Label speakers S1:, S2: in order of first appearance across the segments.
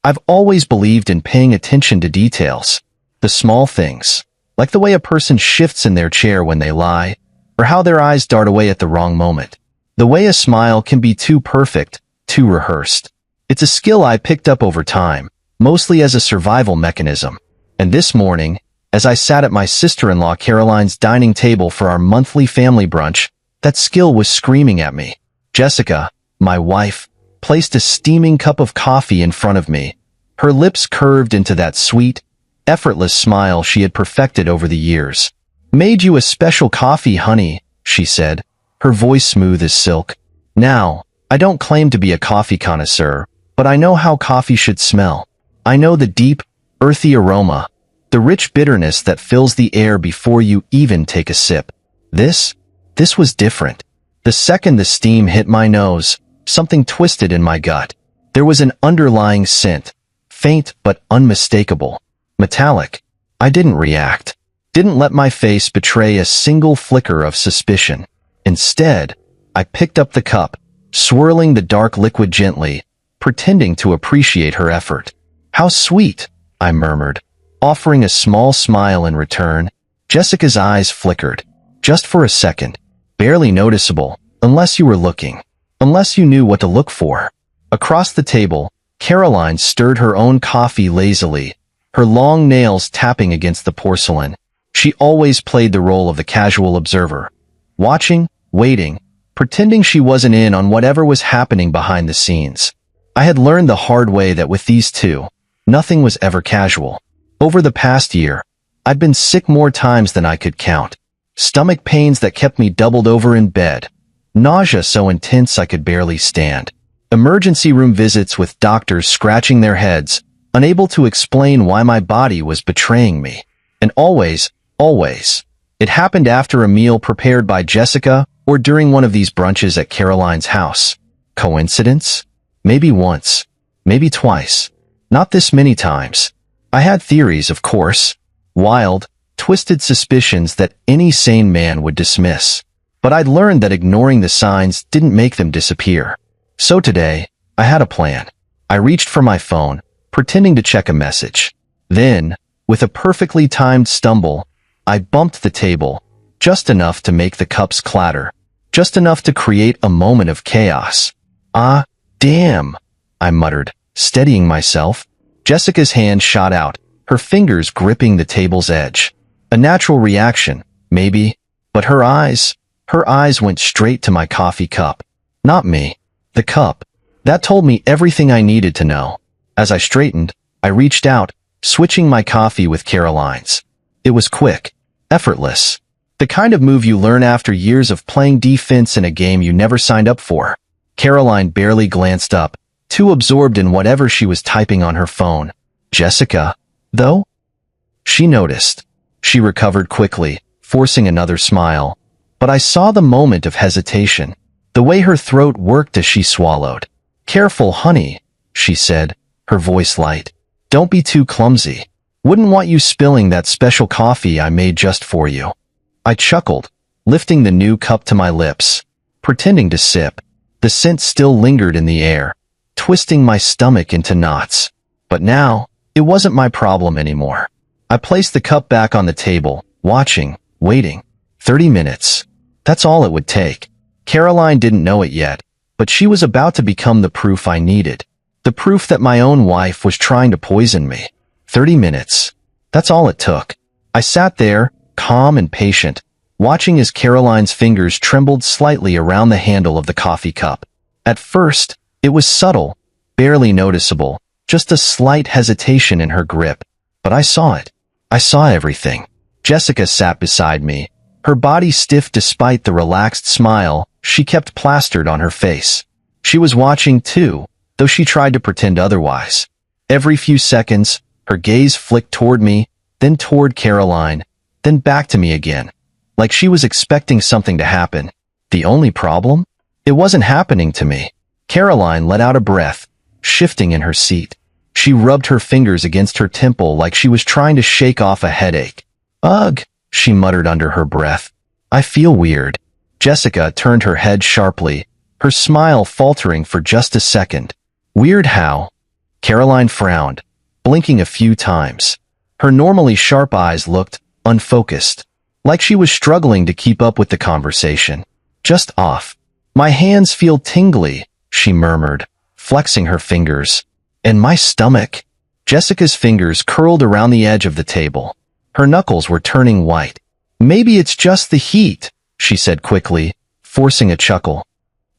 S1: I've always believed in paying attention to details. The small things, like the way a person shifts in their chair when they lie, or how their eyes dart away at the wrong moment. The way a smile can be too perfect, too rehearsed. It's a skill I picked up over time, mostly as a survival mechanism. And this morning, as I sat at my sister-in-law Caroline's dining table for our monthly family brunch, that skill was screaming at me. Jessica, my wife, placed a steaming cup of coffee in front of me. Her lips curved into that sweet, effortless smile she had perfected over the years. "Made you a special coffee, honey," she said, her voice smooth as silk. Now, I don't claim to be a coffee connoisseur, but I know how coffee should smell. I know the deep, earthy aroma, the rich bitterness that fills the air before you even take a sip. This was different. The second the steam hit my nose, something twisted in my gut. There was an underlying scent, faint but unmistakable, metallic. I didn't react, didn't let my face betray a single flicker of suspicion. Instead, I picked up the cup, swirling the dark liquid gently, pretending to appreciate her effort. "How sweet," I murmured, offering a small smile in return. Jessica's eyes flickered, just for a second, barely noticeable, unless you were looking, unless you knew what to look for. Across the table, Caroline stirred her own coffee lazily, her long nails tapping against the porcelain. She always played the role of the casual observer, watching, waiting, pretending she wasn't in on whatever was happening behind the scenes. I had learned the hard way that with these two, nothing was ever casual. Over the past year, I'd been sick more times than I could count. Stomach pains that kept me doubled over in bed. Nausea so intense I could barely stand. Emergency room visits with doctors scratching their heads, unable to explain why my body was betraying me. And always, it happened after a meal prepared by Jessica or during one of these brunches at Caroline's house. Coincidence? Maybe once. Maybe twice. Not this many times. I had theories, of course. Wild, twisted suspicions that any sane man would dismiss. But I'd learned that ignoring the signs didn't make them disappear. So today, I had a plan. I reached for my phone, pretending to check a message. Then, with a perfectly timed stumble, I bumped the table, just enough to make the cups clatter, just enough to create a moment of chaos. "Ah, damn," I muttered, steadying myself. Jessica's hand shot out, her fingers gripping the table's edge. A natural reaction, maybe, but her eyes went straight to my coffee cup. Not me, the cup. That told me everything I needed to know. As I straightened, I reached out, switching my coffee with Caroline's. It was quick, effortless. The kind of move you learn after years of playing defense in a game you never signed up for. Caroline barely glanced up, too absorbed in whatever she was typing on her phone. "Jessica, though?" She noticed. She recovered quickly, forcing another smile. But I saw the moment of hesitation, the way her throat worked as she swallowed. "Careful, honey," she said, her voice light. "Don't be too clumsy. Wouldn't want you spilling that special coffee I made just for you." I chuckled, lifting the new cup to my lips, pretending to sip. The scent still lingered in the air, twisting my stomach into knots. But now, it wasn't my problem anymore. I placed the cup back on the table, watching, waiting. 30 minutes. That's all it would take. Caroline didn't know it yet, but she was about to become the proof I needed. The proof that my own wife was trying to poison me. 30 minutes. That's all it took. I sat there, calm and patient, watching as Caroline's fingers trembled slightly around the handle of the coffee cup. At first, it was subtle, barely noticeable, just a slight hesitation in her grip. But I saw it. I saw everything. Jessica sat beside me, her body stiff despite the relaxed smile she kept plastered on her face. She was watching too, though she tried to pretend otherwise. Every few seconds, her gaze flicked toward me, then toward Caroline, then back to me again, like she was expecting something to happen. The only problem? It wasn't happening to me. Caroline let out a breath, shifting in her seat. She rubbed her fingers against her temple like she was trying to shake off a headache. "Ugh," she muttered under her breath. "I feel weird." Jessica turned her head sharply, her smile faltering for just a second. "Weird how?" Caroline frowned, blinking a few times. Her normally sharp eyes looked unfocused, like she was struggling to keep up with the conversation. Just off. My hands feel tingly, she murmured, flexing her fingers. And my stomach. Jessica's fingers curled around the edge of the table. Her knuckles were turning white. Maybe it's just the heat, she said quickly, forcing a chuckle.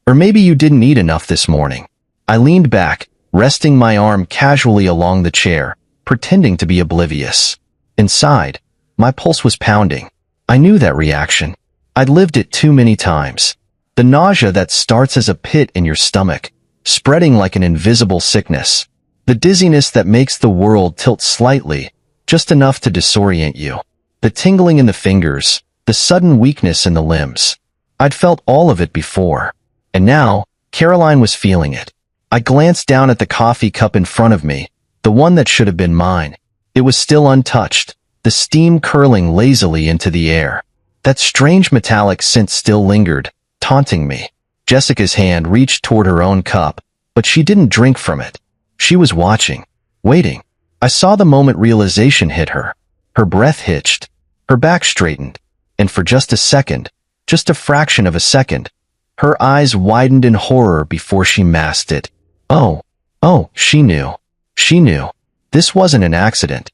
S1: Or maybe you didn't eat enough this morning. I leaned back, resting my arm casually along the chair, pretending to be oblivious. Inside, my pulse was pounding. I knew that reaction. I'd lived it too many times. The nausea that starts as a pit in your stomach, spreading like an invisible sickness. The dizziness that makes the world tilt slightly, just enough to disorient you. The tingling in the fingers, the sudden weakness in the limbs. I'd felt all of it before. And now, Caroline was feeling it. I glanced down at the coffee cup in front of me, the one that should have been mine. It was still untouched, the steam curling lazily into the air. That strange metallic scent still lingered, taunting me. Jessica's hand reached toward her own cup, but she didn't drink from it. She was watching, waiting. I saw the moment realization hit her. Her breath hitched, her back straightened, and for just a second, just a fraction of a second, her eyes widened in horror before she masked it. Oh, she knew. She knew. This wasn't an accident.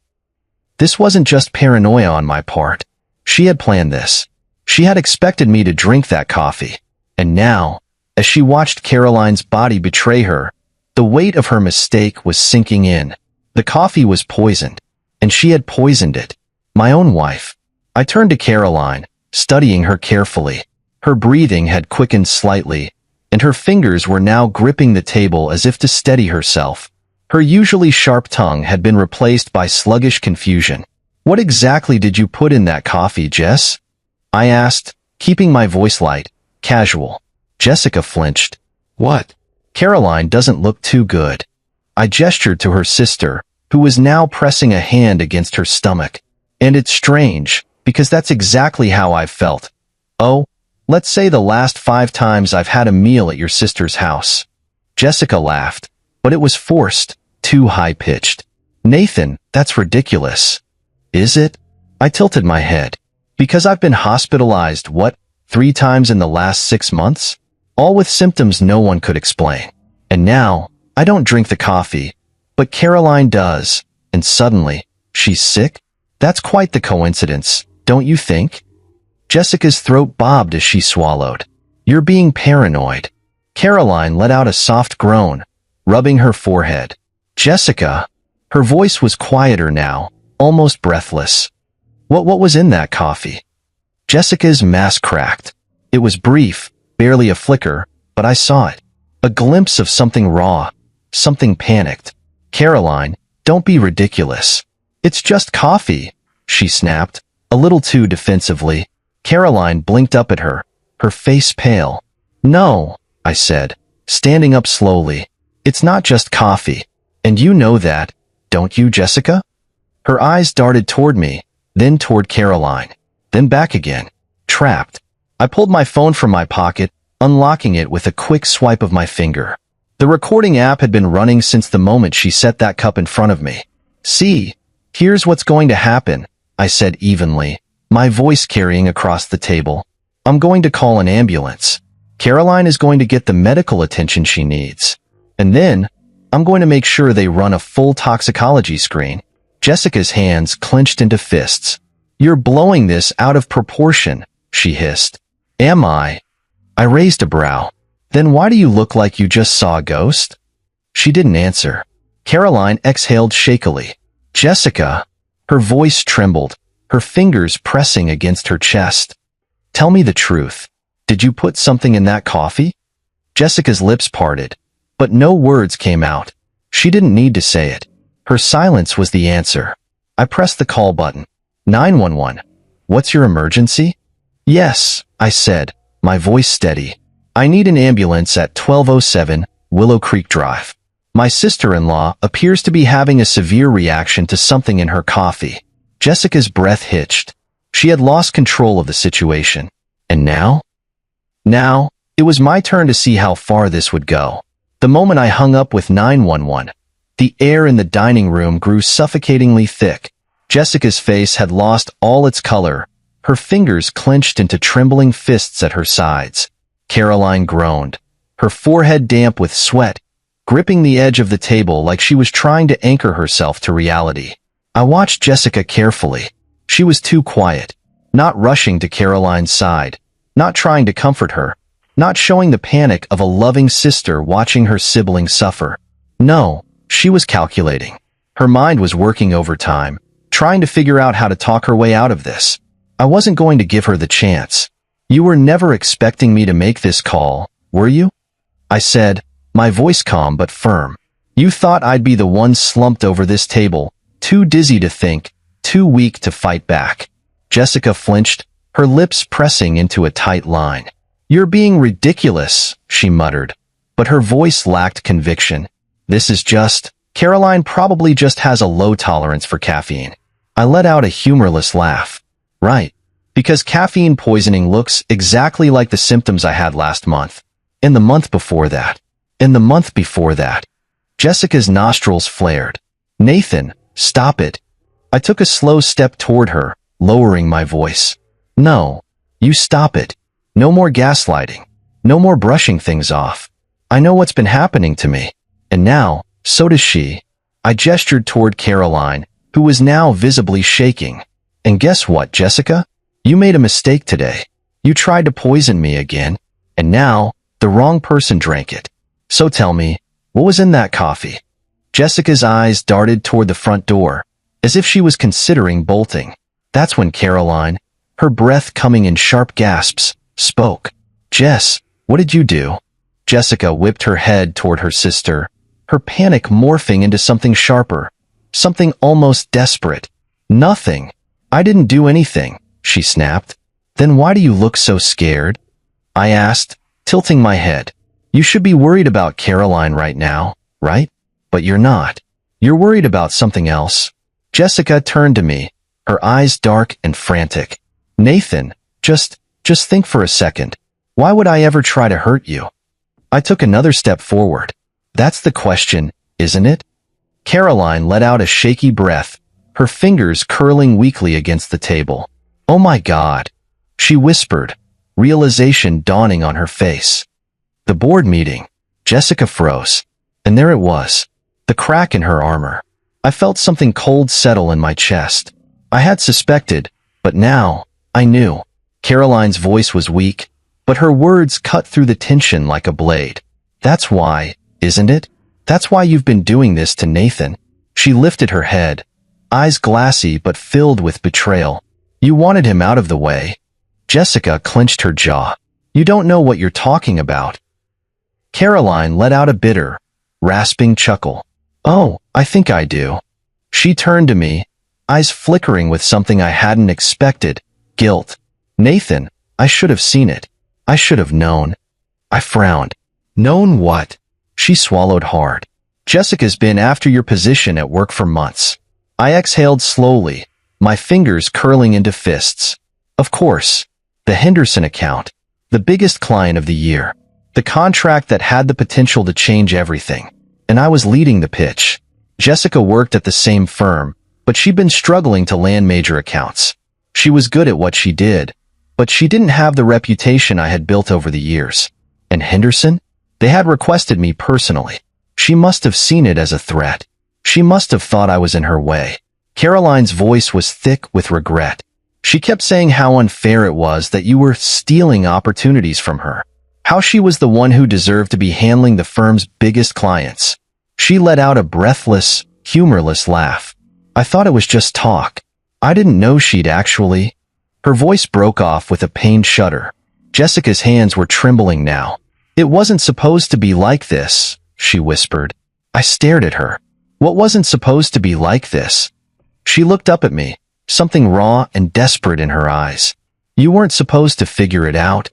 S1: This wasn't just paranoia on my part. She had planned this. She had expected me to drink that coffee. And now, as she watched Caroline's body betray her, the weight of her mistake was sinking in. The coffee was poisoned, and she had poisoned it. My own wife. I turned to Caroline, studying her carefully. Her breathing had quickened slightly, and her fingers were now gripping the table as if to steady herself. Her usually sharp tongue had been replaced by sluggish confusion. What exactly did you put in that coffee, Jess? I asked, keeping my voice light, casual. Jessica flinched. What? Caroline doesn't look too good. I gestured to her sister, who was now pressing a hand against her stomach. And it's strange, because that's exactly how I've felt. Oh, let's say the last 5 times I've had a meal at your sister's house. Jessica laughed, but it was forced, too high-pitched. Nathan, that's ridiculous. Is it? I tilted my head. Because I've been hospitalized, 3 times in the last 6 months? All with symptoms no one could explain. And now, I don't drink the coffee, but Caroline does, and suddenly, she's sick? That's quite the coincidence, don't you think? Jessica's throat bobbed as she swallowed. You're being paranoid. Caroline let out a soft groan, rubbing her forehead. Jessica. Her voice was quieter now, almost breathless. What was in that coffee? Jessica's mask cracked. It was brief, barely a flicker, but I saw it. A glimpse of something raw, something panicked. Caroline, don't be ridiculous. It's just coffee, she snapped, a little too defensively. Caroline blinked up at her, her face pale. No, I said, standing up slowly. It's not just coffee. And you know that, don't you, Jessica? Her eyes darted toward me, then toward Caroline, then back again. Trapped. I pulled my phone from my pocket, unlocking it with a quick swipe of my finger. The recording app had been running since the moment she set that cup in front of me. See, here's what's going to happen, I said evenly, my voice carrying across the table. I'm going to call an ambulance. Caroline is going to get the medical attention she needs. And then, I'm going to make sure they run a full toxicology screen. Jessica's hands clenched into fists. You're blowing this out of proportion, she hissed. Am I? I raised a brow. Then why do you look like you just saw a ghost? She didn't answer. Caroline exhaled shakily. Jessica. Her voice trembled, her fingers pressing against her chest. Tell me the truth. Did you put something in that coffee? Jessica's lips parted, but no words came out. She didn't need to say it. Her silence was the answer. I pressed the call button. 911. What's your emergency? Yes, I said, my voice steady. I need an ambulance at 1207 Willow Creek Drive. My sister-in-law appears to be having a severe reaction to something in her coffee. Jessica's breath hitched. She had lost control of the situation. And now? Now, it was my turn to see how far this would go. The moment I hung up with 911, The air in the dining room grew suffocatingly thick. Jessica's face had lost all its color. Her fingers clenched into trembling fists at her sides. Caroline groaned, her forehead damp with sweat, gripping the edge of the table like she was trying to anchor herself to reality. I watched Jessica carefully. She was too quiet, not rushing to Caroline's side, not trying to comfort her, not showing the panic of a loving sister watching her sibling suffer. No, she was calculating. Her mind was working overtime, trying to figure out how to talk her way out of this. I wasn't going to give her the chance. You were never expecting me to make this call, were you? I said, my voice calm but firm. You thought I'd be the one slumped over this table, too dizzy to think, too weak to fight back. Jessica flinched, her lips pressing into a tight line. You're being ridiculous, she muttered, but her voice lacked conviction. This is just, Caroline probably just has a low tolerance for caffeine. I let out a humorless laugh. Right, because caffeine poisoning looks exactly like the symptoms I had last month. And the month before that. And the month before that. Jessica's nostrils flared. Nathan, stop it. I took a slow step toward her, lowering my voice. No, you stop it. No more gaslighting. No more brushing things off. I know what's been happening to me. And now, so does she. I gestured toward Caroline, who was now visibly shaking. And guess what, Jessica? You made a mistake today. You tried to poison me again. And now, the wrong person drank it. So tell me, what was in that coffee? Jessica's eyes darted toward the front door, as if she was considering bolting. That's when Caroline, her breath coming in sharp gasps, spoke. Jess, what did you do? Jessica whipped her head toward her sister, her panic morphing into something sharper, something almost desperate. Nothing. I didn't do anything, she snapped. Then why do you look so scared? I asked, tilting my head. You should be worried about Caroline right now, right? But you're not. You're worried about something else. Jessica turned to me, her eyes dark and frantic. Nathan, just think for a second. Why would I ever try to hurt you? I took another step forward. That's the question, isn't it? Caroline let out a shaky breath, her fingers curling weakly against the table. Oh my God, she whispered, realization dawning on her face. The board meeting. Jessica froze. And there it was, the crack in her armor. I felt something cold settle in my chest. I had suspected, but now, I knew. Caroline's voice was weak, but her words cut through the tension like a blade. That's why, isn't it? That's why you've been doing this to Nathan. She lifted her head, eyes glassy but filled with betrayal. You wanted him out of the way. Jessica clenched her jaw. You don't know what you're talking about. Caroline let out a bitter, rasping chuckle. Oh, I think I do. She turned to me, eyes flickering with something I hadn't expected, guilt. Nathan, I should have seen it. I should have known. I frowned. Known what? She swallowed hard. Jessica's been after your position at work for months. I exhaled slowly, my fingers curling into fists. Of course, the Henderson account, the biggest client of the year, the contract that had the potential to change everything. And I was leading the pitch. Jessica worked at the same firm, but she'd been struggling to land major accounts. She was good at what she did, but she didn't have the reputation I had built over the years. And Henderson? They had requested me personally. She must have seen it as a threat. She must have thought I was in her way. Caroline's voice was thick with regret. She kept saying how unfair it was that you were stealing opportunities from her. How she was the one who deserved to be handling the firm's biggest clients. She let out a breathless, humorless laugh. I thought it was just talk. I didn't know she'd actually... Her voice broke off with a pained shudder. Jessica's hands were trembling now. It wasn't supposed to be like this, she whispered. I stared at her. What wasn't supposed to be like this? She looked up at me, something raw and desperate in her eyes. You weren't supposed to figure it out.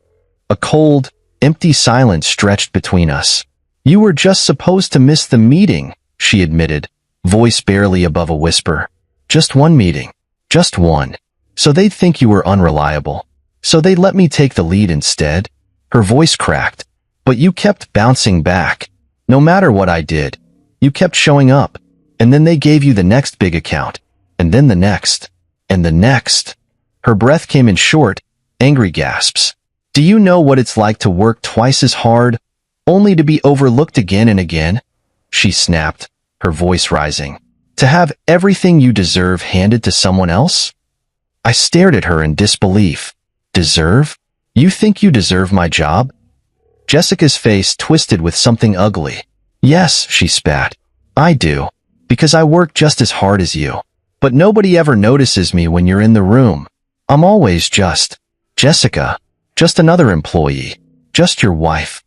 S1: A cold, empty silence stretched between us. You were just supposed to miss the meeting, she admitted, voice barely above a whisper. Just one meeting. Just one. So they'd think you were unreliable. So they'd let me take the lead instead. Her voice cracked. But you kept bouncing back. No matter what I did. You kept showing up, and then they gave you the next big account, and then the next, and the next. Her breath came in short, angry gasps. Do you know what it's like to work twice as hard, only to be overlooked again and again? She snapped, her voice rising. To have everything you deserve handed to someone else? I stared at her in disbelief. Deserve? You think you deserve my job? Jessica's face twisted with something ugly. Yes, she spat. I do. Because I work just as hard as you. But nobody ever notices me when you're in the room. I'm always just Jessica. Just another employee. Just your wife.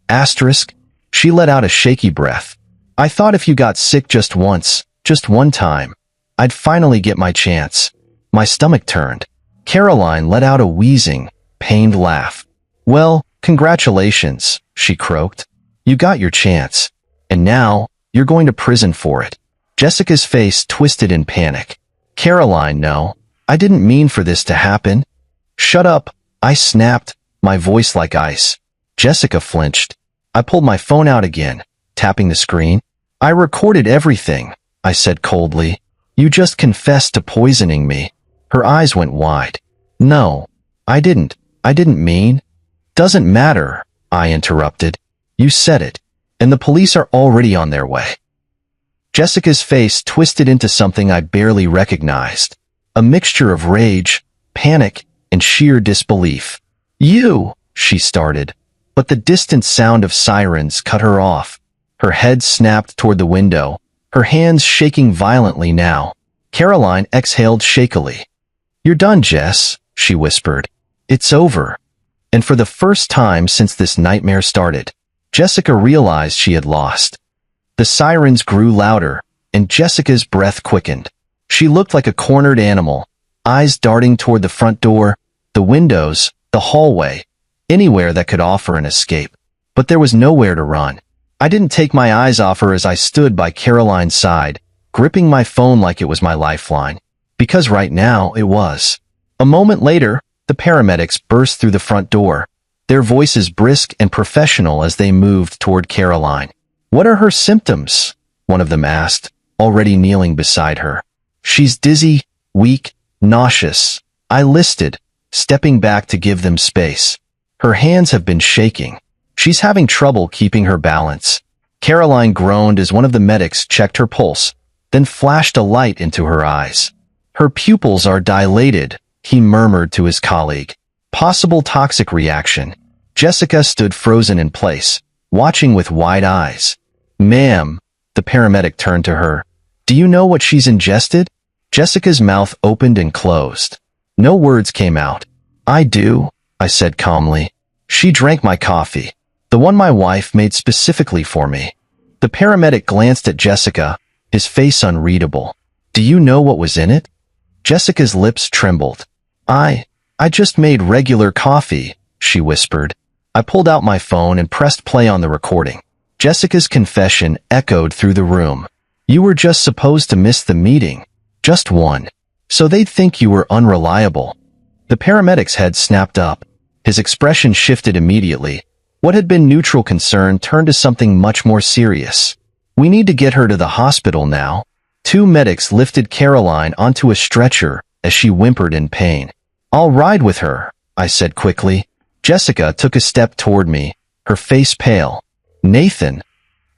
S1: Asterisk. She let out a shaky breath. I thought if you got sick just once, just one time, I'd finally get my chance. My stomach turned. Caroline let out a wheezing, pained laugh. Well, congratulations, she croaked. You got your chance. And now, you're going to prison for it. Jessica's face twisted in panic. Caroline, no. I didn't mean for this to happen. Shut up, I snapped, my voice like ice. Jessica flinched. I pulled my phone out again, tapping the screen. I recorded everything, I said coldly. You just confessed to poisoning me. Her eyes went wide. No, I didn't mean. Doesn't matter, I interrupted. You said it, and the police are already on their way. Jessica's face twisted into something I barely recognized. A mixture of rage, panic, and sheer disbelief. You, she started, but the distant sound of sirens cut her off. Her head snapped toward the window, her hands shaking violently now. Caroline exhaled shakily. You're done, Jess, she whispered. It's over. And for the first time since this nightmare started, Jessica realized she had lost. The sirens grew louder, and Jessica's breath quickened. She looked like a cornered animal, eyes darting toward the front door, the windows, the hallway, anywhere that could offer an escape. But there was nowhere to run. I didn't take my eyes off her as I stood by Caroline's side, gripping my phone like it was my lifeline. Because right now, it was. A moment later, the paramedics burst through the front door, their voices brisk and professional as they moved toward Caroline. What are her symptoms? One of them asked, already kneeling beside her. She's dizzy, weak, nauseous. I listed, stepping back to give them space. Her hands have been shaking. She's having trouble keeping her balance. Caroline groaned as one of the medics checked her pulse, then flashed a light into her eyes. Her pupils are dilated, he murmured to his colleague. Possible toxic reaction. Jessica stood frozen in place, watching with wide eyes. Ma'am, the paramedic turned to her. Do you know what she's ingested? Jessica's mouth opened and closed. No words came out. I do, I said calmly. She drank my coffee, the one my wife made specifically for me. The paramedic glanced at Jessica, his face unreadable. Do you know what was in it? Jessica's lips trembled. I just made regular coffee, she whispered. I pulled out my phone and pressed play on the recording. Jessica's confession echoed through the room. You were just supposed to miss the meeting. Just one. So they'd think you were unreliable. The paramedic's head snapped up. His expression shifted immediately. What had been neutral concern turned to something much more serious. We need to get her to the hospital now. Two medics lifted Caroline onto a stretcher as she whimpered in pain. I'll ride with her, I said quickly. Jessica took a step toward me, her face pale. Nathan.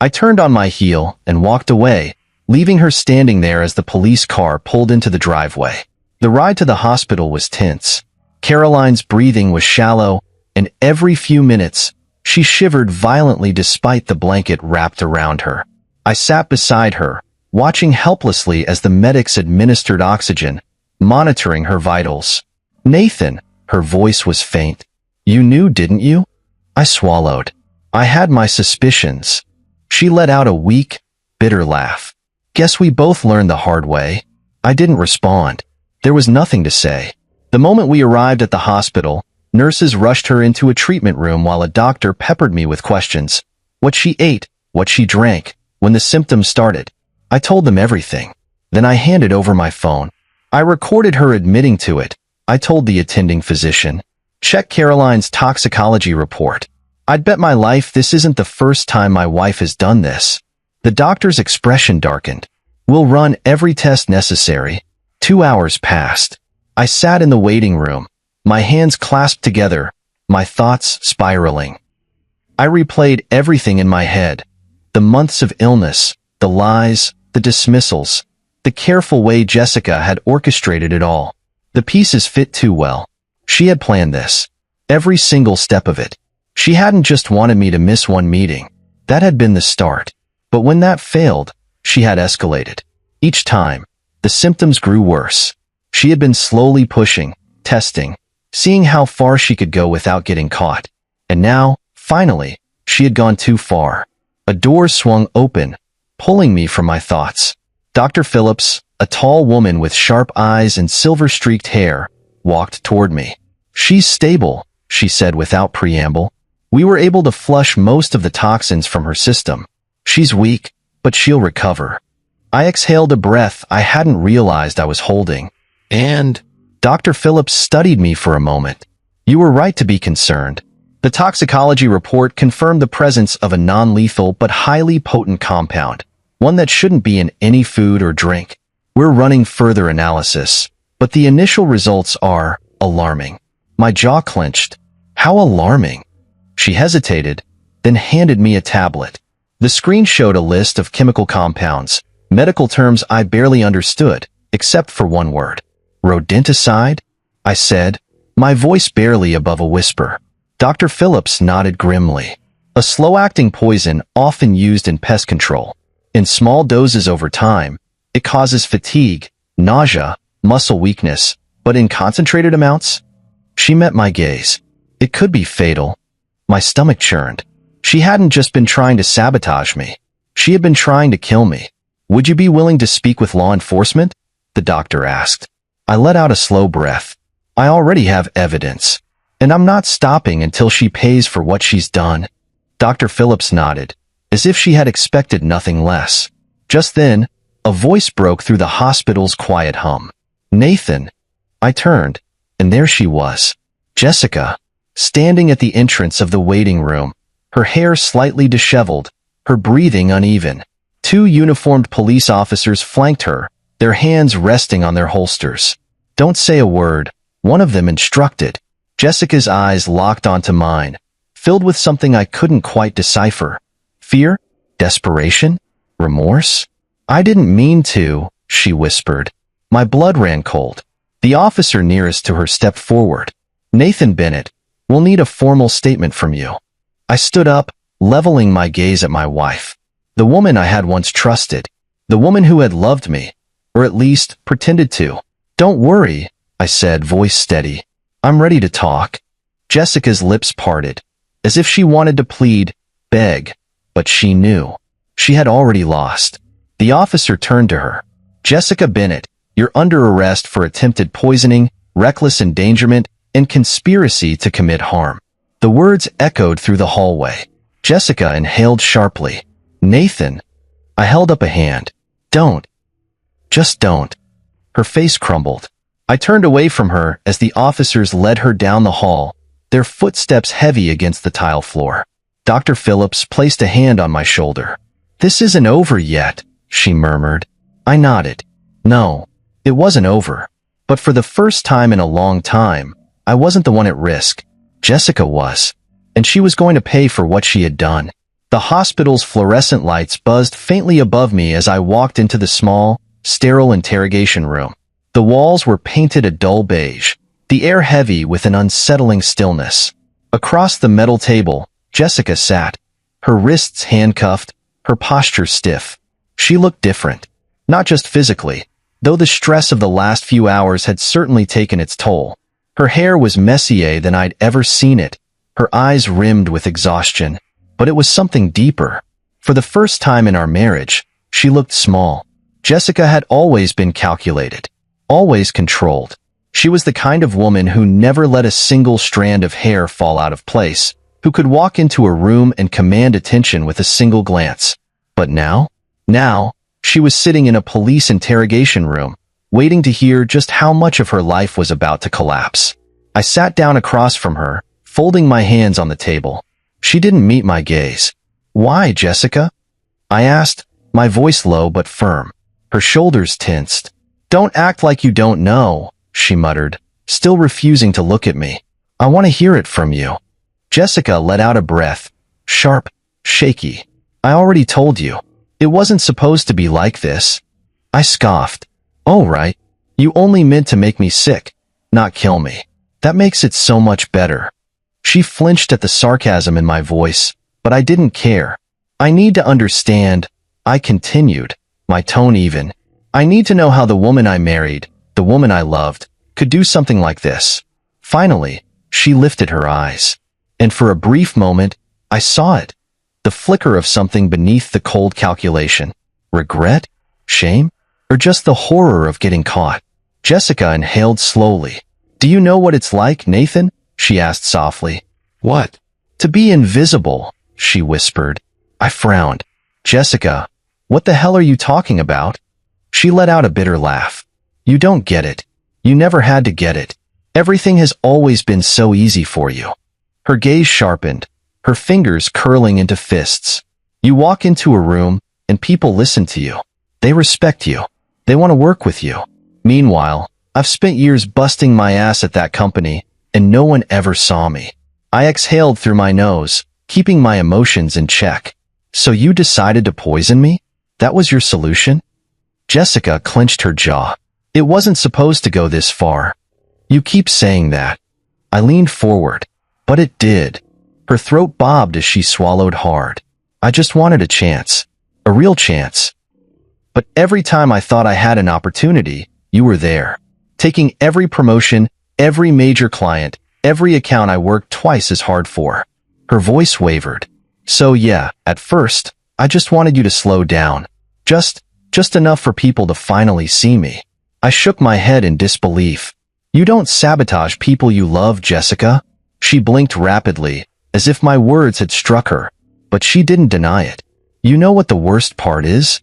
S1: I turned on my heel and walked away, leaving her standing there as the police car pulled into the driveway. The ride to the hospital was tense. Caroline's breathing was shallow, and every few minutes, she shivered violently despite the blanket wrapped around her. I sat beside her, watching helplessly as the medics administered oxygen, monitoring her vitals. Nathan, her voice was faint. You knew, didn't you? I swallowed. I had my suspicions. She let out a weak, bitter laugh. Guess we both learned the hard way. I didn't respond. There was nothing to say. The moment we arrived at the hospital, nurses rushed her into a treatment room while a doctor peppered me with questions. What she ate, what she drank, when the symptoms started. I told them everything. Then I handed over my phone. I recorded her admitting to it. I told the attending physician. Check Caroline's toxicology report. I'd bet my life this isn't the first time my wife has done this. The doctor's expression darkened. "We'll run every test necessary." 2 hours passed. I sat in the waiting room, my hands clasped together, my thoughts spiraling. I replayed everything in my head. The months of illness, the lies, the dismissals, the careful way Jessica had orchestrated it all. The pieces fit too well. She had planned this. Every single step of it. She hadn't just wanted me to miss one meeting. That had been the start. But when that failed, she had escalated. Each time, the symptoms grew worse. She had been slowly pushing, testing, seeing how far she could go without getting caught. And now, finally, she had gone too far. A door swung open, pulling me from my thoughts. Dr. Phillips, a tall woman with sharp eyes and silver-streaked hair, walked toward me. "She's stable," she said without preamble. "We were able to flush most of the toxins from her system. She's weak, but she'll recover." I exhaled a breath I hadn't realized I was holding. "And?" Dr. Phillips studied me for a moment. "You were right to be concerned. The toxicology report confirmed the presence of a non-lethal but highly potent compound, one that shouldn't be in any food or drink. We're running further analysis, but the initial results are alarming." My jaw clenched. "How alarming?" She hesitated, then handed me a tablet. The screen showed a list of chemical compounds, medical terms I barely understood, except for one word. "Rodenticide?" I said, my voice barely above a whisper. Dr. Phillips nodded grimly. "A slow-acting poison often used in pest control. In small doses over time, it causes fatigue, nausea, muscle weakness, but in concentrated amounts?" She met my gaze. "It could be fatal." My stomach churned. She hadn't just been trying to sabotage me. She had been trying to kill me. "Would you be willing to speak with law enforcement?" the doctor asked. I let out a slow breath. I already have evidence, and I'm not stopping until she pays for what she's done. Dr. Phillips nodded, as if she had expected nothing less. Just then, a voice broke through the hospital's quiet hum. "Nathan." I turned, and there she was. Jessica, standing at the entrance of the waiting room, her hair slightly disheveled, her breathing uneven. 2 uniformed police officers flanked her, their hands resting on their holsters. "Don't say a word," one of them instructed. Jessica's eyes locked onto mine, filled with something I couldn't quite decipher. Fear? Desperation? Remorse? "I didn't mean to," she whispered. My blood ran cold. The officer nearest to her stepped forward. "Nathan Bennett, we'll need a formal statement from you." I stood up, leveling my gaze at my wife. The woman I had once trusted. The woman who had loved me, or at least pretended to. "Don't worry," I said, voice steady. "I'm ready to talk." Jessica's lips parted, as if she wanted to plead, beg, but she knew. She had already lost. The officer turned to her. "Jessica Bennett, you're under arrest for attempted poisoning, reckless endangerment, and conspiracy to commit harm." The words echoed through the hallway. Jessica inhaled sharply. "Nathan." I held up a hand. "Don't. Just don't." Her face crumbled. I turned away from her as the officers led her down the hall, their footsteps heavy against the tile floor. Dr. Phillips placed a hand on my shoulder. "This isn't over yet," she murmured. I nodded. No, it wasn't over. But for the first time in a long time, I wasn't the one at risk. Jessica was. And she was going to pay for what she had done. The hospital's fluorescent lights buzzed faintly above me as I walked into the small, sterile interrogation room. The walls were painted a dull beige, the air heavy with an unsettling stillness. Across the metal table, Jessica sat, her wrists handcuffed, her posture stiff. She looked different. Not just physically, though the stress of the last few hours had certainly taken its toll. Her hair was messier than I'd ever seen it, her eyes rimmed with exhaustion. But it was something deeper. For the first time in our marriage, she looked small. Jessica had always been calculated, always controlled. She was the kind of woman who never let a single strand of hair fall out of place, who could walk into a room and command attention with a single glance. But now, she was sitting in a police interrogation room, waiting to hear just how much of her life was about to collapse. I sat down across from her, folding my hands on the table. She didn't meet my gaze. "Why, Jessica?" I asked, my voice low but firm. Her shoulders tensed. "Don't act like you don't know," she muttered, still refusing to look at me. "I want to hear it from you." Jessica let out a breath, sharp, shaky. "I already told you. It wasn't supposed to be like this." I scoffed. "Oh, right. You only meant to make me sick, not kill me. That makes it so much better." She flinched at the sarcasm in my voice, but I didn't care. "I need to understand," I continued, my tone even. "I need to know how the woman I married, the woman I loved, could do something like this." Finally, she lifted her eyes. And for a brief moment, I saw it. The flicker of something beneath the cold calculation. Regret? Shame? Or just the horror of getting caught? Jessica inhaled slowly. "Do you know what it's like, Nathan?" she asked softly. "What?" "To be invisible," she whispered. I frowned. "Jessica, what the hell are you talking about?" She let out a bitter laugh. "You don't get it. You never had to get it. Everything has always been so easy for you." Her gaze sharpened, her fingers curling into fists. "You walk into a room, and people listen to you. They respect you. They want to work with you. Meanwhile, I've spent years busting my ass at that company, and no one ever saw me." I exhaled through my nose, keeping my emotions in check. "So you decided to poison me? That was your solution?" Jessica clenched her jaw. "It wasn't supposed to go this far." "You keep saying that." I leaned forward. "But it did." Her throat bobbed as she swallowed hard. "I just wanted a chance. A real chance. But every time I thought I had an opportunity, you were there. Taking every promotion, every major client, every account I worked twice as hard for." Her voice wavered. "So yeah, at first, I just wanted you to slow down. Just enough for people to finally see me." I shook my head in disbelief. "You don't sabotage people you love, Jessica." She blinked rapidly, as if my words had struck her, but she didn't deny it. "You know what the worst part is?"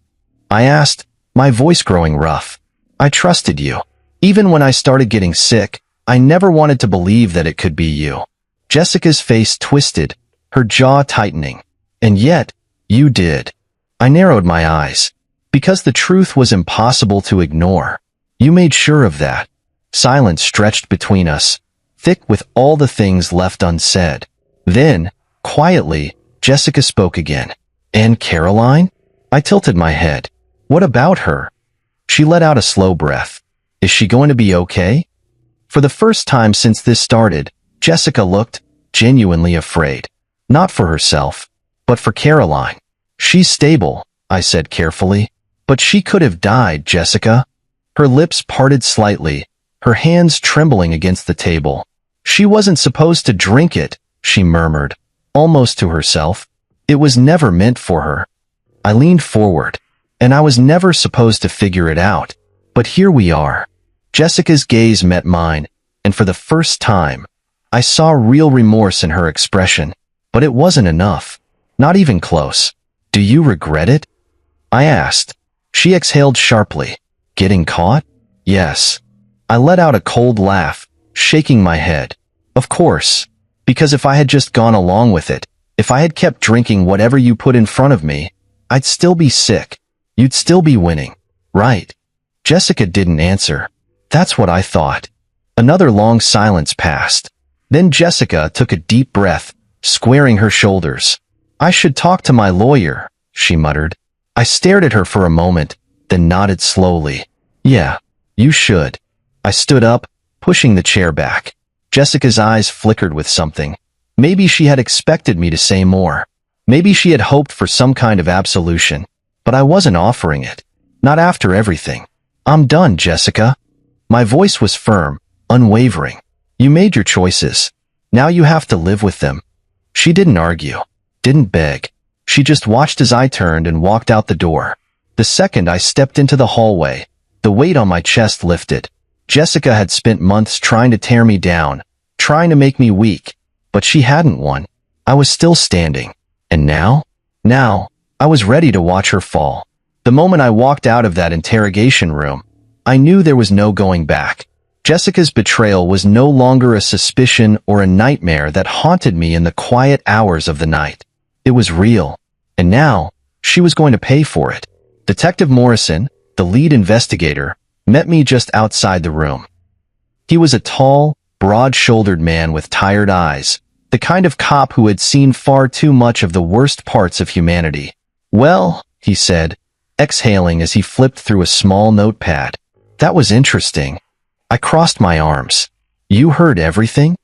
S1: I asked, my voice growing rough. "I trusted you. Even when I started getting sick, I never wanted to believe that it could be you." Jessica's face twisted, her jaw tightening. "And yet, you did." I narrowed my eyes. "Because the truth was impossible to ignore. You made sure of that." Silence stretched between us, thick with all the things left unsaid. Then, quietly, Jessica spoke again. "And Caroline?" I tilted my head. "What about her?" She let out a slow breath. "Is she going to be okay?" For the first time since this started, Jessica looked genuinely afraid. Not for herself, but for Caroline. "She's stable," I said carefully. "But she could have died, Jessica." Her lips parted slightly, her hands trembling against the table. "She wasn't supposed to drink it," she murmured, almost to herself. "It was never meant for her." I leaned forward, and I was never supposed to figure it out. But here we are. Jessica's gaze met mine, and for the first time, I saw real remorse in her expression. But it wasn't enough. Not even close. "Do you regret it?" I asked. She exhaled sharply. "Getting caught?" "Yes." I let out a cold laugh, shaking my head. "Of course. Because if I had just gone along with it, if I had kept drinking whatever you put in front of me, I'd still be sick. You'd still be winning. Right?" Jessica didn't answer. That's what I thought. Another long silence passed. Then Jessica took a deep breath, squaring her shoulders. "I should talk to my lawyer," she muttered. I stared at her for a moment, then nodded slowly. "Yeah, you should." I stood up, pushing the chair back. Jessica's eyes flickered with something. Maybe she had expected me to say more. Maybe she had hoped for some kind of absolution. But I wasn't offering it. Not after everything. "I'm done, Jessica." My voice was firm, unwavering. "You made your choices. Now you have to live with them." She didn't argue, didn't beg. She just watched as I turned and walked out the door. The second I stepped into the hallway, the weight on my chest lifted. Jessica had spent months trying to tear me down, trying to make me weak, but she hadn't won. I was still standing. And now? Now, I was ready to watch her fall. The moment I walked out of that interrogation room, I knew there was no going back. Jessica's betrayal was no longer a suspicion or a nightmare that haunted me in the quiet hours of the night. It was real. And now, she was going to pay for it. Detective Morrison, the lead investigator, met me just outside the room. He was a tall, broad-shouldered man with tired eyes, the kind of cop who had seen far too much of the worst parts of humanity. "Well," he said, exhaling as he flipped through a small notepad. "That was interesting." I crossed my arms. "You heard everything?"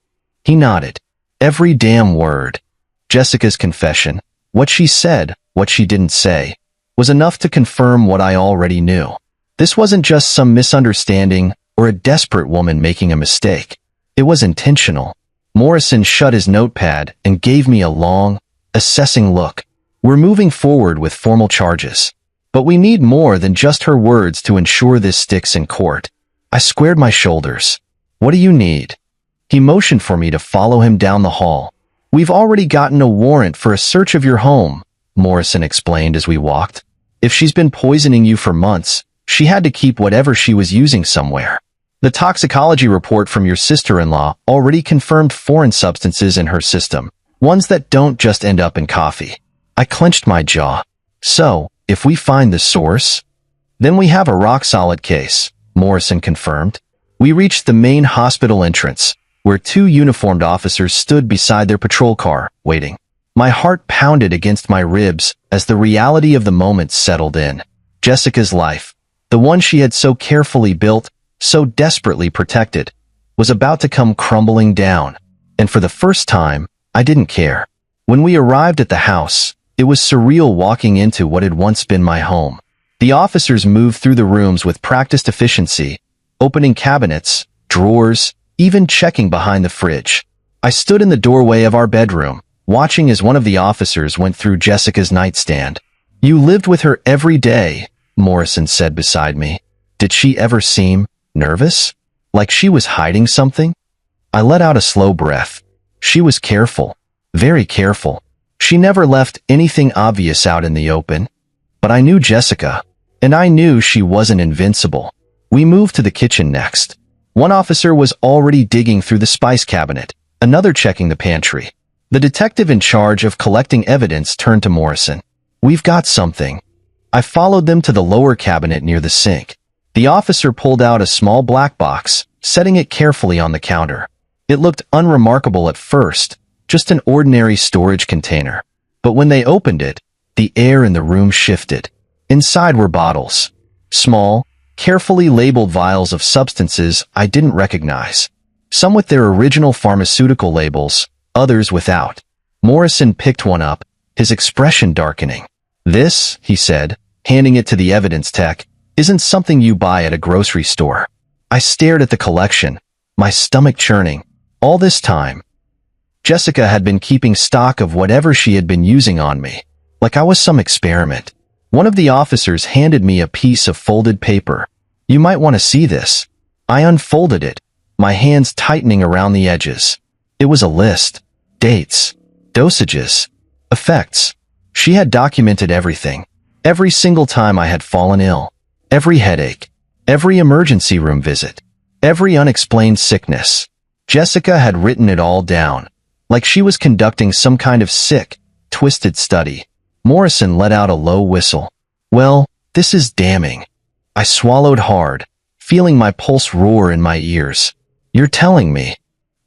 S1: He nodded. "Every damn word." Jessica's confession, what she said, what she didn't say, was enough to confirm what I already knew. This wasn't just some misunderstanding or a desperate woman making a mistake. It was intentional. Morrison shut his notepad and gave me a long, assessing look. "We're moving forward with formal charges. But we need more than just her words to ensure this sticks in court." I squared my shoulders. "What do you need?" He motioned for me to follow him down the hall. "We've already gotten a warrant for a search of your home," Morrison explained as we walked. "If she's been poisoning you for months, she had to keep whatever she was using somewhere. The toxicology report from your sister-in-law already confirmed foreign substances in her system, ones that don't just end up in coffee." I clenched my jaw. "So, if we find the source, then we have a rock-solid case," Morrison confirmed. We reached the main hospital entrance, where two uniformed officers stood beside their patrol car, waiting. My heart pounded against my ribs as the reality of the moment settled in. Jessica's life, the one she had so carefully built, so desperately protected, was about to come crumbling down. And for the first time, I didn't care. When we arrived at the house, it was surreal walking into what had once been my home. The officers moved through the rooms with practiced efficiency, opening cabinets, drawers, even checking behind the fridge. I stood in the doorway of our bedroom, watching as one of the officers went through Jessica's nightstand. "You lived with her every day," Morrison said beside me. "Did she ever seem nervous? Like she was hiding something?" I let out a slow breath. "She was careful. Very careful. She never left anything obvious out in the open. But I knew Jessica, and I knew she wasn't invincible." We moved to the kitchen next. One officer was already digging through the spice cabinet, another checking the pantry. The detective in charge of collecting evidence turned to Morrison. "We've got something." I followed them to the lower cabinet near the sink. The officer pulled out a small black box, setting it carefully on the counter. It looked unremarkable at first, just an ordinary storage container. But when they opened it, the air in the room shifted. Inside were bottles. Small, carefully labeled vials of substances I didn't recognize. Some with their original pharmaceutical labels, others without. Morrison picked one up, his expression darkening. "This," he said, handing it to the evidence tech, "isn't something you buy at a grocery store." I stared at the collection, my stomach churning. All this time, Jessica had been keeping stock of whatever she had been using on me, like I was some experiment. One of the officers handed me a piece of folded paper. "You might want to see this." I unfolded it, my hands tightening around the edges. It was a list. Dates, dosages, effects. She had documented everything. Every single time I had fallen ill. Every headache. Every emergency room visit. Every unexplained sickness. Jessica had written it all down, like she was conducting some kind of sick, twisted study. Morrison let out a low whistle. "Well, this is damning." I swallowed hard, feeling my pulse roar in my ears. "You're telling me?"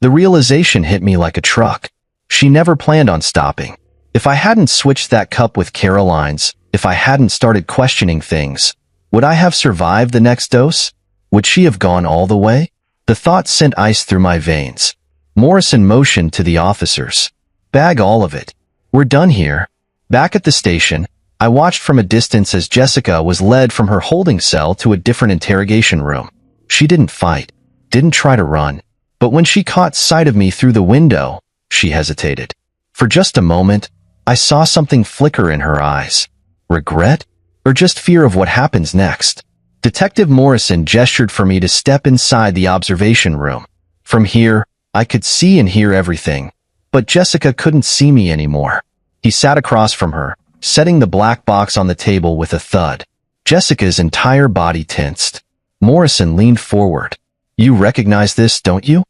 S1: The realization hit me like a truck. She never planned on stopping. If I hadn't switched that cup with Caroline's, if I hadn't started questioning things, would I have survived the next dose? Would she have gone all the way? The thought sent ice through my veins. Morrison motioned to the officers. "Bag all of it. We're done here." Back at the station, I watched from a distance as Jessica was led from her holding cell to a different interrogation room. She didn't fight, didn't try to run, but when she caught sight of me through the window, she hesitated. For just a moment, I saw something flicker in her eyes. Regret? Or just fear of what happens next? Detective Morrison gestured for me to step inside the observation room. From here, I could see and hear everything, but Jessica couldn't see me anymore. He sat across from her, setting the black box on the table with a thud. Jessica's entire body tensed. Morrison leaned forward. "You recognize this, don't you?"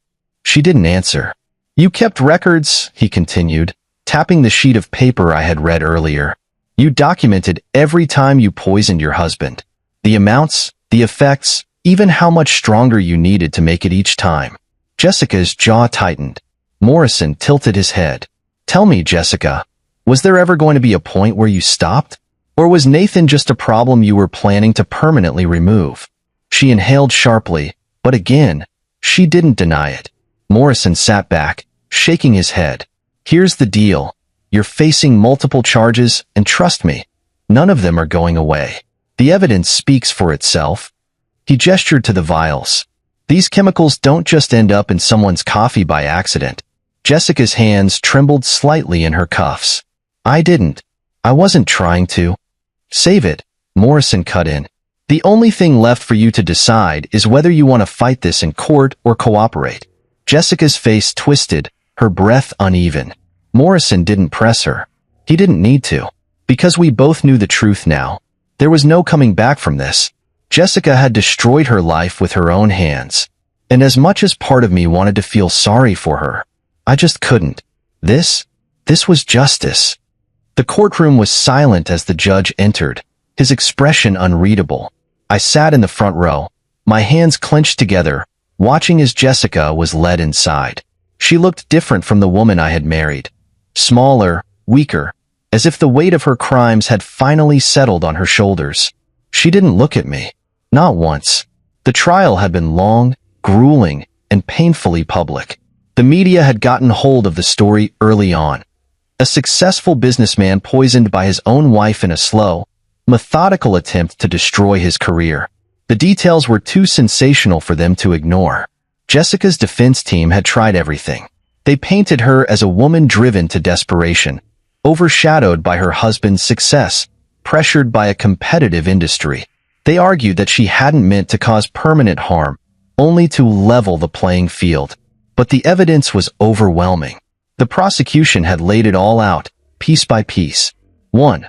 S1: She didn't answer. "You kept records," he continued, tapping the sheet of paper I had read earlier. You documented every time you poisoned your husband. The amounts, the effects, even how much stronger you needed to make it each time. Jessica's jaw tightened. Morrison tilted his head. Tell me, Jessica, was there ever going to be a point where you stopped? Or was Nathan just a problem you were planning to permanently remove? She inhaled sharply, but again, she didn't deny it. Morrison sat back, shaking his head. Here's the deal. You're facing multiple charges, and trust me, none of them are going away. The evidence speaks for itself. He gestured to the vials. These chemicals don't just end up in someone's coffee by accident. Jessica's hands trembled slightly in her cuffs. I didn't. I wasn't trying to. Save it, Morrison cut in. The only thing left for you to decide is whether you want to fight this in court or cooperate. Jessica's face twisted, her breath uneven. Morrison didn't press her. He didn't need to. Because we both knew the truth now. There was no coming back from this. Jessica had destroyed her life with her own hands. And as much as part of me wanted to feel sorry for her, I just couldn't. This was justice. The courtroom was silent as the judge entered, his expression unreadable. I sat in the front row, my hands clenched together, watching as Jessica was led inside. She looked different from the woman I had married. Smaller, weaker, as if the weight of her crimes had finally settled on her shoulders. She didn't look at me. Not once. The trial had been long, grueling, and painfully public. The media had gotten hold of the story early on. A successful businessman poisoned by his own wife in a slow, methodical attempt to destroy his career. The details were too sensational for them to ignore. Jessica's defense team had tried everything. They painted her as a woman driven to desperation, overshadowed by her husband's success, pressured by a competitive industry. They argued that she hadn't meant to cause permanent harm, only to level the playing field. But the evidence was overwhelming. The prosecution had laid it all out, piece by piece. 1.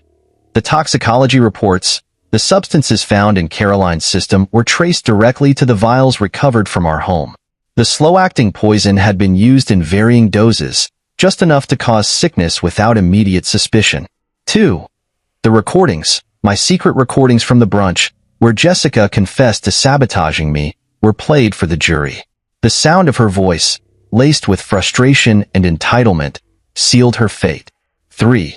S1: The toxicology reports, the substances found in Caroline's system were traced directly to the vials recovered from our home. The slow-acting poison had been used in varying doses, just enough to cause sickness without immediate suspicion. 2. The recordings, my secret recordings from the brunch, where Jessica confessed to sabotaging me, were played for the jury. The sound of her voice, laced with frustration and entitlement, sealed her fate. 3.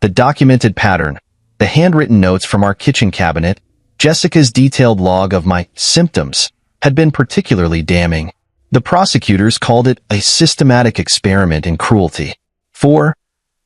S1: The documented pattern, the handwritten notes from our kitchen cabinet, Jessica's detailed log of my symptoms, had been particularly damning. The prosecutors called it a systematic experiment in cruelty. 4.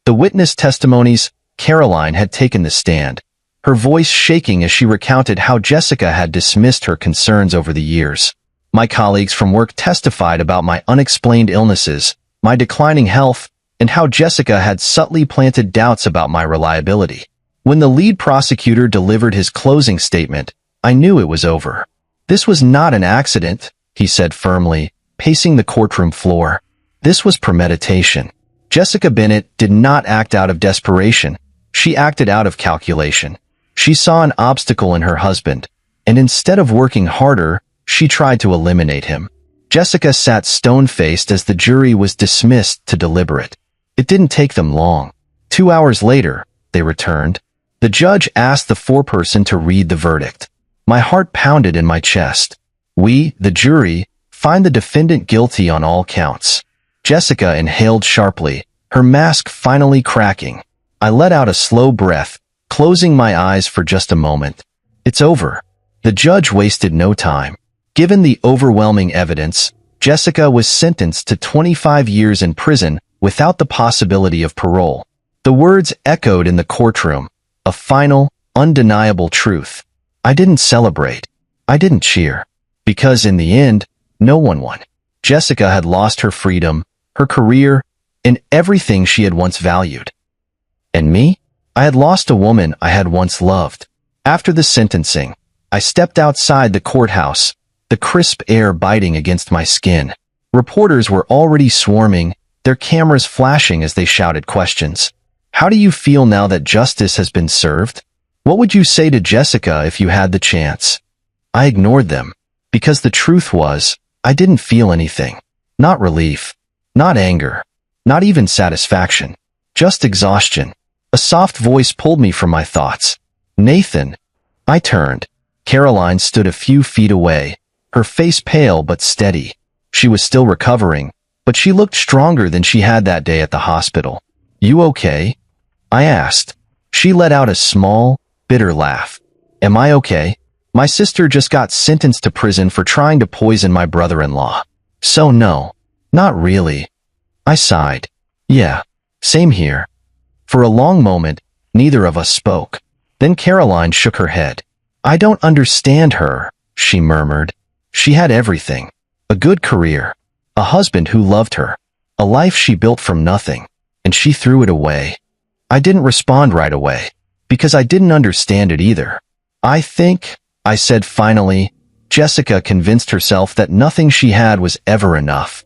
S1: The witness testimonies, Caroline had taken the stand, her voice shaking as she recounted how Jessica had dismissed her concerns over the years. My colleagues from work testified about my unexplained illnesses, my declining health, and how Jessica had subtly planted doubts about my reliability. When the lead prosecutor delivered his closing statement, I knew it was over. This was not an accident, he said firmly, pacing the courtroom floor. This was premeditation. Jessica Bennett did not act out of desperation. She acted out of calculation. She saw an obstacle in her husband, and instead of working harder, she tried to eliminate him. Jessica sat stone-faced as the jury was dismissed to deliberate. It didn't take them long. 2 hours later, they returned. The judge asked the foreperson to read the verdict. My heart pounded in my chest. We, the jury, find the defendant guilty on all counts. Jessica inhaled sharply, her mask finally cracking. I let out a slow breath, closing my eyes for just a moment. It's over. The judge wasted no time. Given the overwhelming evidence, Jessica was sentenced to 25 years in prison without the possibility of parole. The words echoed in the courtroom, a final, undeniable truth. I didn't celebrate. I didn't cheer. Because in the end, no one won. Jessica had lost her freedom, her career, and everything she had once valued. And me? I had lost a woman I had once loved. After the sentencing, I stepped outside the courthouse, the crisp air biting against my skin. Reporters were already swarming, their cameras flashing as they shouted questions. How do you feel now that justice has been served? What would you say to Jessica if you had the chance? I ignored them, because the truth was, I didn't feel anything. Not relief, not anger, not even satisfaction. Just exhaustion. A soft voice pulled me from my thoughts. Nathan. I turned. Caroline stood a few feet away, her face pale but steady. She was still recovering, but she looked stronger than she had that day at the hospital. You okay? I asked. She let out a small, bitter laugh. Am I okay? My sister just got sentenced to prison for trying to poison my brother-in-law. So no, not really. I sighed. Yeah, same here. For a long moment, neither of us spoke. Then Caroline shook her head. I don't understand her, she murmured. She had everything. A good career. A husband who loved her. A life she built from nothing. And she threw it away. I didn't respond right away, because I didn't understand it either. I think, I said finally, Jessica convinced herself that nothing she had was ever enough.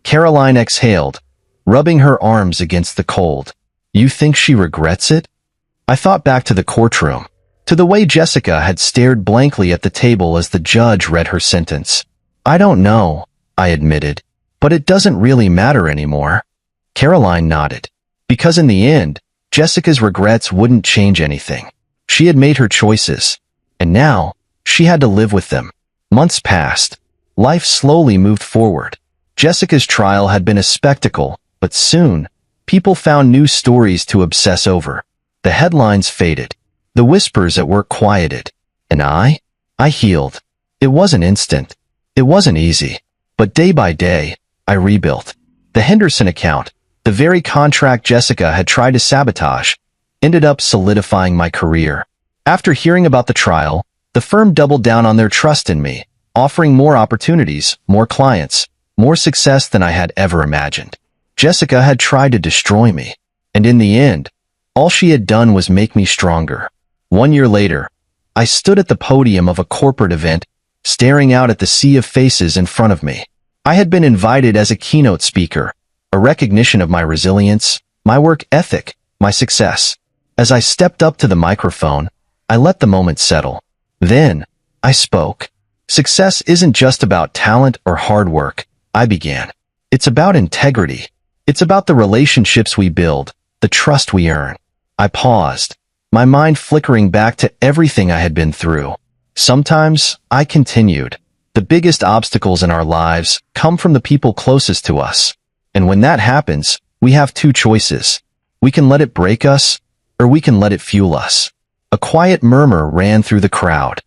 S1: Caroline exhaled, rubbing her arms against the cold. You think she regrets it? I thought back to the courtroom, to the way Jessica had stared blankly at the table as the judge read her sentence. I don't know, I admitted, but it doesn't really matter anymore. Caroline nodded. Because in the end, Jessica's regrets wouldn't change anything. She had made her choices, and now, she had to live with them. Months passed. Life slowly moved forward. Jessica's trial had been a spectacle, but soon, people found new stories to obsess over. The headlines faded. The whispers at work quieted. And I healed. It wasn't instant. It wasn't easy. But day by day, I rebuilt. The Henderson account, the very contract Jessica had tried to sabotage, ended up solidifying my career. After hearing about the trial, the firm doubled down on their trust in me, offering more opportunities, more clients, more success than I had ever imagined. Jessica had tried to destroy me, and in the end, all she had done was make me stronger. 1 year later, I stood at the podium of a corporate event, staring out at the sea of faces in front of me. I had been invited as a keynote speaker, a recognition of my resilience, my work ethic, my success. As I stepped up to the microphone, I let the moment settle. Then, I spoke. Success isn't just about talent or hard work, I began. It's about integrity. It's about the relationships we build, the trust we earn. I paused, my mind flickering back to everything I had been through. Sometimes, I continued, the biggest obstacles in our lives come from the people closest to us. And when that happens, we have two choices. We can let it break us, or we can let it fuel us. A quiet murmur ran through the crowd.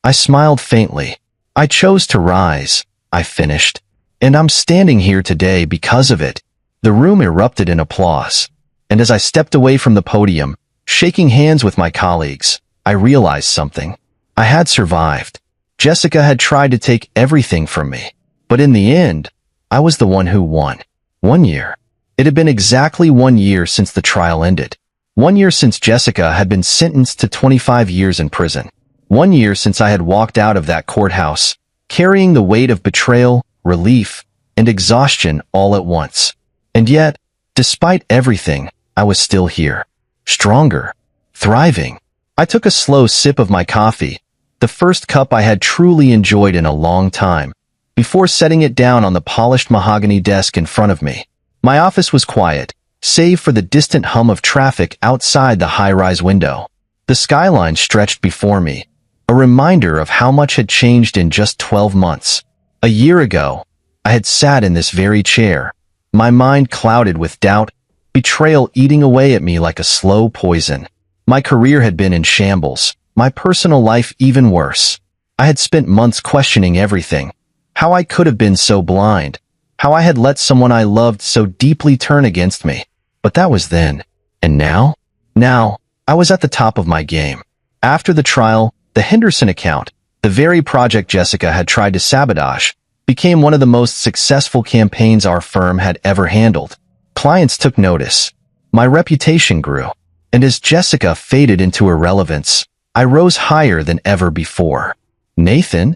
S1: I smiled faintly. I chose to rise, I finished. And I'm standing here today because of it. The room erupted in applause. And as I stepped away from the podium, shaking hands with my colleagues, I realized something. I had survived. Jessica had tried to take everything from me. But in the end, I was the one who won. 1 year. It had been exactly 1 year since the trial ended. 1 year since Jessica had been sentenced to 25 years in prison. 1 year since I had walked out of that courthouse, carrying the weight of betrayal, relief, and exhaustion all at once. And yet, despite everything, I was still here. Stronger. Thriving. I took a slow sip of my coffee, the first cup I had truly enjoyed in a long time, before setting it down on the polished mahogany desk in front of me. My office was quiet, save for the distant hum of traffic outside the high-rise window. The skyline stretched before me, a reminder of how much had changed in just 12 months. A year ago, I had sat in this very chair, my mind clouded with doubt, betrayal eating away at me like a slow poison. My career had been in shambles, my personal life even worse. I had spent months questioning everything, how I could have been so blind, how I had let someone I loved so deeply turn against me. But that was then. And now? Now, I was at the top of my game. After the trial, the Henderson account, the very project Jessica had tried to sabotage, became one of the most successful campaigns our firm had ever handled. Clients took notice. My reputation grew. And as Jessica faded into irrelevance, I rose higher than ever before. Nathan?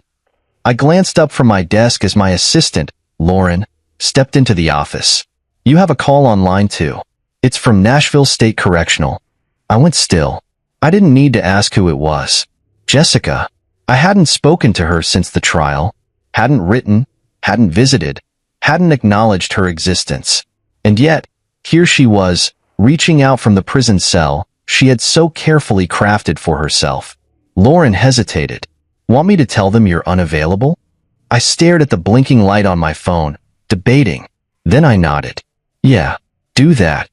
S1: I glanced up from my desk as my assistant, Lauren, stepped into the office. You have a call on line 2. It's from Nashville State Correctional. I went still. I didn't need to ask who it was. Jessica. I hadn't spoken to her since the trial, hadn't written, hadn't visited, hadn't acknowledged her existence. And yet, here she was, reaching out from the prison cell she had so carefully crafted for herself. Lauren hesitated. Want me to tell them you're unavailable? I stared at the blinking light on my phone, debating. Then I nodded. Yeah, do that.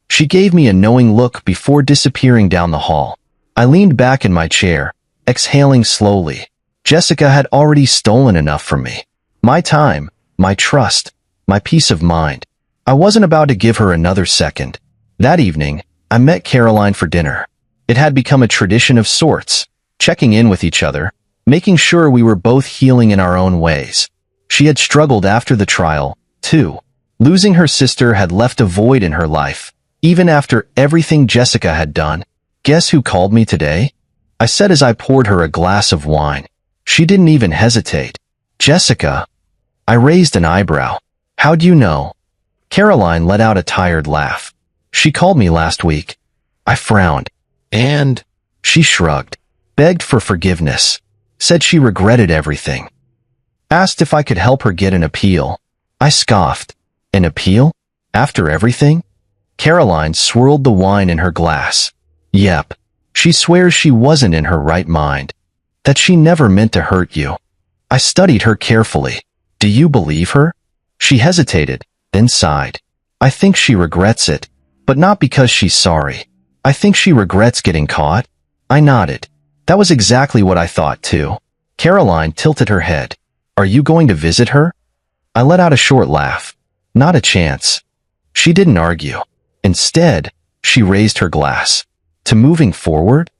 S1: She gave me a knowing look before disappearing down the hall. I leaned back in my chair, exhaling slowly. Jessica had already stolen enough from me. My time, my trust, my peace of mind. I wasn't about to give her another second. That evening, I met Caroline for dinner. It had become a tradition of sorts, checking in with each other, making sure we were both healing in our own ways. She had struggled after the trial, too. Losing her sister had left a void in her life, even after everything Jessica had done. Guess who called me today? I said as I poured her a glass of wine. She didn't even hesitate. Jessica? I raised an eyebrow. How'd you know? Caroline let out a tired laugh. She called me last week. I frowned. And? She shrugged. Begged for forgiveness. Said she regretted everything. Asked if I could help her get an appeal. I scoffed. An appeal? After everything? Caroline swirled the wine in her glass. Yep. She swears she wasn't in her right mind. That she never meant to hurt you. I studied her carefully. Do you believe her? She hesitated, then sighed. I think she regrets it, but not because she's sorry. I think she regrets getting caught. I nodded. That was exactly what I thought, too. Caroline tilted her head. Are you going to visit her? I let out a short laugh. Not a chance. She didn't argue. Instead, she raised her glass. To moving forward?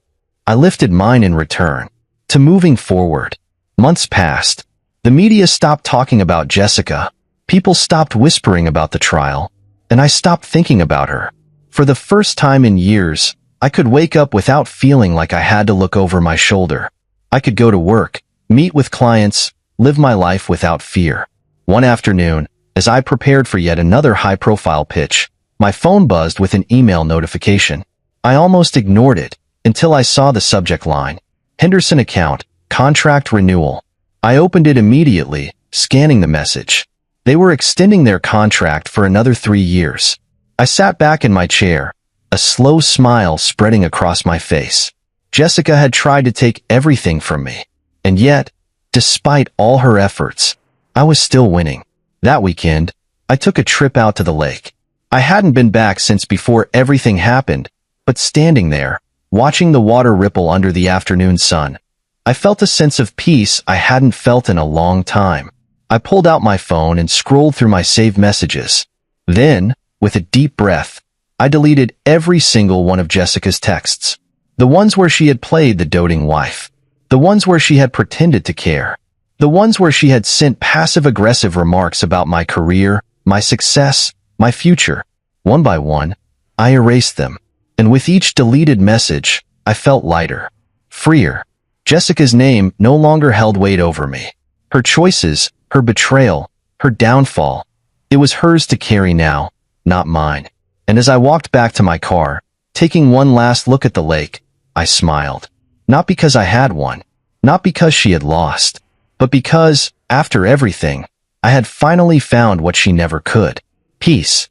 S1: I lifted mine in return. To moving forward. Months passed. The media stopped talking about Jessica. People stopped whispering about the trial. And I stopped thinking about her. For the first time in years, I could wake up without feeling like I had to look over my shoulder. I could go to work, meet with clients, live my life without fear. One afternoon, as I prepared for yet another high-profile pitch, my phone buzzed with an email notification. I almost ignored it until I saw the subject line. Henderson account, contract renewal. I opened it immediately, scanning the message. They were extending their contract for another 3 years. I sat back in my chair, a slow smile spreading across my face. Jessica had tried to take everything from me. And yet, despite all her efforts, I was still winning. That weekend, I took a trip out to the lake. I hadn't been back since before everything happened, but standing there, watching the water ripple under the afternoon sun, I felt a sense of peace I hadn't felt in a long time. I pulled out my phone and scrolled through my saved messages. Then, with a deep breath, I deleted every single one of Jessica's texts. The ones where she had played the doting wife. The ones where she had pretended to care. The ones where she had sent passive-aggressive remarks about my career, my success, my future. One by one, I erased them. And with each deleted message, I felt lighter, freer. Jessica's name no longer held weight over me. Her choices, her betrayal, her downfall. It was hers to carry now, not mine. And as I walked back to my car, taking one last look at the lake, I smiled. Not because I had won, not because she had lost, but because, after everything, I had finally found what she never could. Peace.